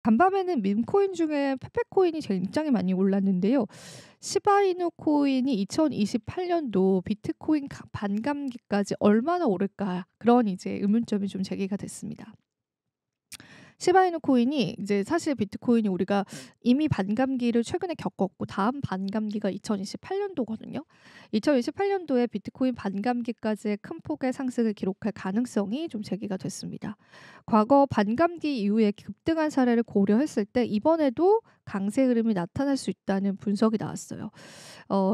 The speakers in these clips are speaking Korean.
간밤에는 밈코인 중에 페페코인이 굉장히 많이 올랐는데요. 시바이누 코인이 2028 년도 비트코인 반감기까지 얼마나 오를까? 그런 이제 의문점이 좀 제기가 됐습니다. 시바이누 코인이 이제 사실 비트코인이 우리가 이미 반감기를 최근에 겪었고 다음 반감기가 2028 년도거든요. 2028 년도에 비트코인 반감기까지의 큰 폭의 상승을 기록할 가능성이 좀 제기가 됐습니다. 과거 반감기 이후에 급등한 사례를 고려했을 때 이번에도 강세 흐름이 나타날 수 있다는 분석이 나왔어요.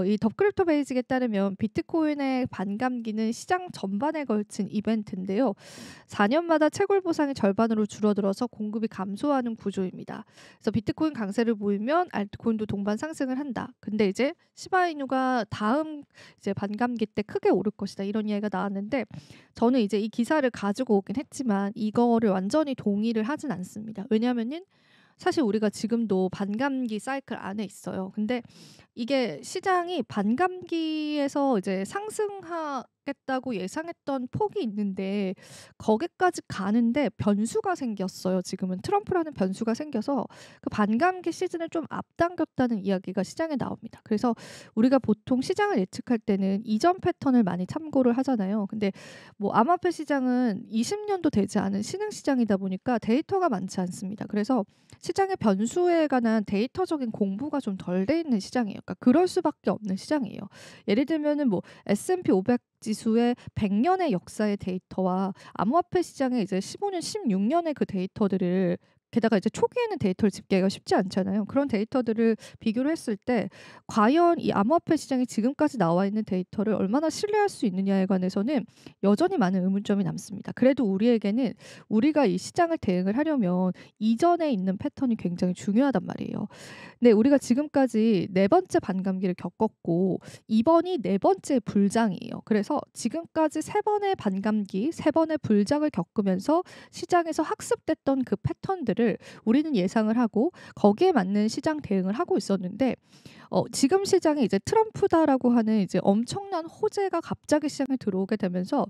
이 더 크립토 베이직에 따르면 비트코인의 반감기는 시장 전반에 걸친 이벤트인데요. 4년마다 채굴 보상이 절반으로 줄어들어서 공급이 감소하는 구조입니다. 그래서 비트코인 강세를 보이면 알트코인도 동반 상승을 한다. 근데 이제 시바이누가 다음 이제 반감기 때 크게 오를 것이다. 이런 이야기가 나왔는데 저는 이제 이 기사를 가지고 오긴 했지만 이거를 완전히 동의를 하진 않습니다. 왜냐하면은 사실 우리가 지금도 반감기 사이클 안에 있어요. 근데 이게 시장이 반감기에서 이제 상승하겠다고 예상했던 폭이 있는데 거기까지 가는데 변수가 생겼어요. 지금은 트럼프라는 변수가 생겨서 그 반감기 시즌을 좀 앞당겼다는 이야기가 시장에 나옵니다. 그래서 우리가 보통 시장을 예측할 때는 이전 패턴을 많이 참고를 하잖아요. 근데 뭐 암호화폐 시장은 20년도 되지 않은 신흥 시장이다 보니까 데이터가 많지 않습니다. 그래서 시장의 변수에 관한 데이터적인 공부가 좀 덜 돼 있는 시장이에요. 그러니까 그럴 수밖에 없는 시장이에요. 예를 들면은 뭐 S&P 500 지수의 100년의 역사의 데이터와 암호화폐 시장의 이제 15년, 16년의 그 데이터들을 게다가 이제 초기에는 데이터를 집계하기가 쉽지 않잖아요. 그런 데이터들을 비교를 했을 때 과연 이 암호화폐 시장에 지금까지 나와 있는 데이터를 얼마나 신뢰할 수 있느냐에 관해서는 여전히 많은 의문점이 남습니다. 그래도 우리에게는 우리가 이 시장을 대응을 하려면 이전에 있는 패턴이 굉장히 중요하단 말이에요. 네, 우리가 지금까지 네 번째 반감기를 겪었고 이번이 네 번째 불장이에요. 그래서 지금까지 세 번의 반감기, 세 번의 불장을 겪으면서 시장에서 학습됐던 그 패턴들을 우리는 예상을 하고 거기에 맞는 시장 대응을 하고 있었는데 지금 시장이 이제 트럼프다라고 하는 이제 엄청난 호재가 갑자기 시장에 들어오게 되면서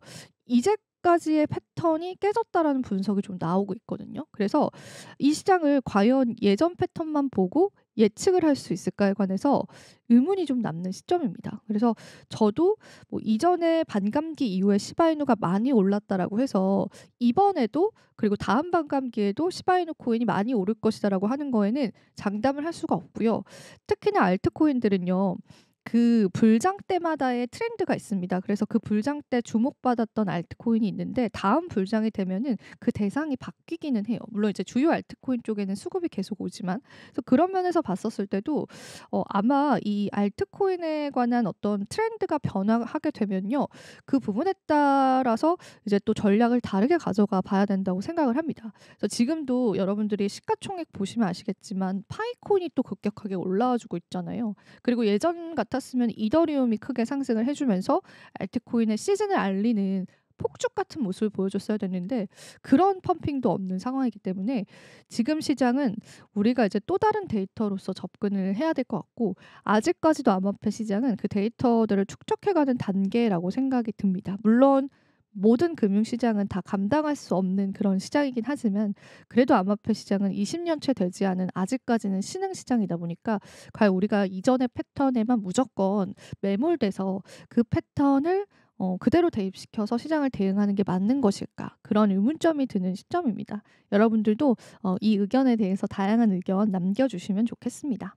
이제까지의 패턴이 깨졌다라는 분석이 좀 나오고 있거든요. 그래서 이 시장을 과연 예전 패턴만 보고 예측을 할 수 있을까에 관해서 의문이 좀 남는 시점입니다. 그래서 저도 뭐 이전에 반감기 이후에 시바이누가 많이 올랐다라고 해서 이번에도 그리고 다음 반감기에도 시바이누 코인이 많이 오를 것이다라고 하는 거에는 장담을 할 수가 없고요. 특히나 알트코인들은요. 그 불장 때마다의 트렌드가 있습니다. 그래서 그 불장 때 주목받았던 알트코인이 있는데 다음 불장이 되면은 그 대상이 바뀌기는 해요. 물론 이제 주요 알트코인 쪽에는 수급이 계속 오지만 그래서 그런 면에서 봤었을 때도 아마 이 알트코인에 관한 어떤 트렌드가 변화하게 되면요. 그 부분에 따라서 이제 또 전략을 다르게 가져가 봐야 된다고 생각을 합니다. 그래서 지금도 여러분들이 시가총액 보시면 아시겠지만 파이콘이 또 급격하게 올라와 주고 있잖아요. 그리고 예전 같았으면 이더리움이 크게 상승을 해주면서 알트코인의 시즌을 알리는 폭죽 같은 모습을 보여줬어야 됐는데 그런 펌핑도 없는 상황이기 때문에 지금 시장은 우리가 이제 또 다른 데이터로서 접근을 해야 될 것 같고 아직까지도 암호화폐 시장은 그 데이터들을 축적해가는 단계라고 생각이 듭니다. 물론 모든 금융시장은 다 감당할 수 없는 그런 시장이긴 하지만 그래도 암호화폐 시장은 20년 채 되지 않은 아직까지는 신흥 시장이다 보니까 과연 우리가 이전의 패턴에만 무조건 매몰돼서 그 패턴을 그대로 대입시켜서 시장을 대응하는 게 맞는 것일까? 그런 의문점이 드는 시점입니다. 여러분들도 이 의견에 대해서 다양한 의견 남겨주시면 좋겠습니다.